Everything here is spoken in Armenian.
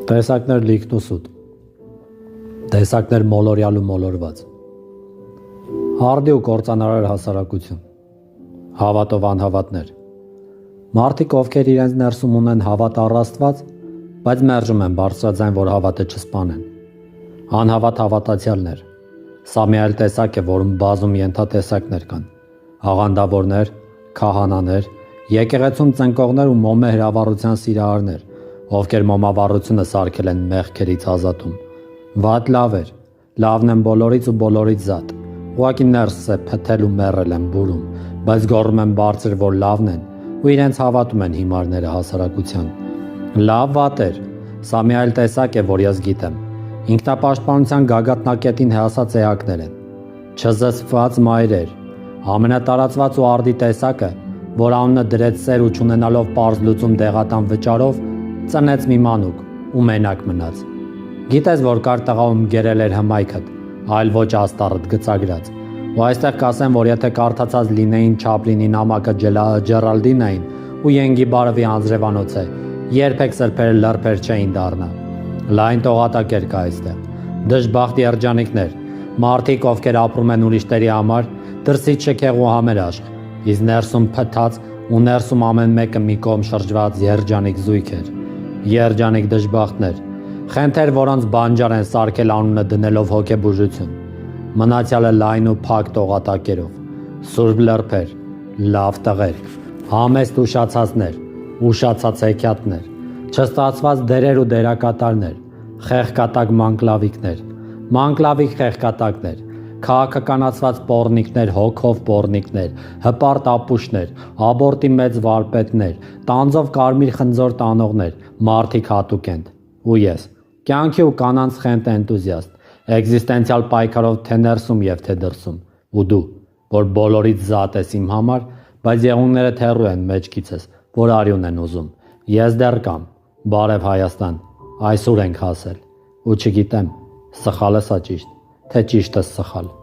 Տեսակներ լիքն ու սուտ, տեսակներ մոլորյալ ու մոլորված, արդի ու կործանարար հասարակություն, հավատով անհավատներ, մարդիկ, ովքեր իրենց ներսում ունեն հավատ առ Աստված, բայց մերժում են բարձրաձայն, որ հավատը չսպանեն, անհավատ հավատացյալներ, սա մի այլ տեսակ է, որում բազում ենթատեսակներ կան, աղանդավորներ, քահանաներ, եկեղեցում ծնկողներ ու մոմե հրավառության սիրահարներ, ովքեր մոմավառությունը սարքել են մեղքերից ազատում։ Վատ լավ էր, լավն եմ բոլորից ու բոլորից զատ, ուղղակի ներսս է փթել ու մեռել են բուրում, բայց գոռում են բարձր, որ լավն են ու իրենց հավատում են հիմարները հասարակության։ Լավ վատ էր, սա մի այլ տեսակ է, որ ես գիտեմ։ Ինքնապաշտպանության գագաթնակետին հասած էակներ են, չզսպված մայրեր, ամենատարածված ու արդի տեսակը, որ անունը դրեց սեր ու չունենալով պարզ լուծում դեղատան վճարով, ծնեց մի մանուկ ու մենակ մնաց։ Գիտես, որ կար տղա, ում գերել էր հմայքդ, այլ ոչ աստառդ գծագրած։ Ու այստեղ կասեմ, որ եթե կարդացած լինեին Չապլինի նամակը Ջերալդինային ու Ենգի բարևի անձրևանոց է, երբեք սրբերը լրբեր չէին դառնա։ Լայն տողատակեր կա այստեղ, դժբախտ երջանիկներ, մարդիկ, ովքեր ապրում են ուրիշների համար, դրսից շքեղ ու համերաշխ, իսկ ներսում փթած ու ներսում ամեն մեկը մի կողմ շրջված երջանիկ զույգեր, երջանիկ դժբախտներ, խենթեր, որոնց բանջար են սարքել անունը դնելով հոգեբուժություն, մնացյալը լայն ու փակ տողատակերով, սուրբ լրբեր, լավ տղեր, համեստ ուշացածներ, ուշացած հեքիաթներ, չստացված դերեր ու դերակատարներ, խեղկատակ մանկլավիկ խեղկատակներ, քաղաքականացված պոռնիկներ, հոգով պոռնիկներ, հպարտ ապուշներ, աբորտի մեծ վարպետներ, տանձով կարմիր խնձոր տանողներ, մարդիկ հատուկ են, ու ես, կյանքի ու կանանց խենթ էնտուզիաստ, էգզիստենցիալ պայքարով թե ներսում և թե դրսում, ու դու, որ բոլորից զատ ես իմ համար, բայց եղունգները հեռու են մեջքիցս, որ արյուն են ուզում, ես դեռ կամ, բարև Հայաստան, այսուր ենք հասել, ու չգիտեմ, սխալը սա ճիշտ, թե ճիշտը սխալ։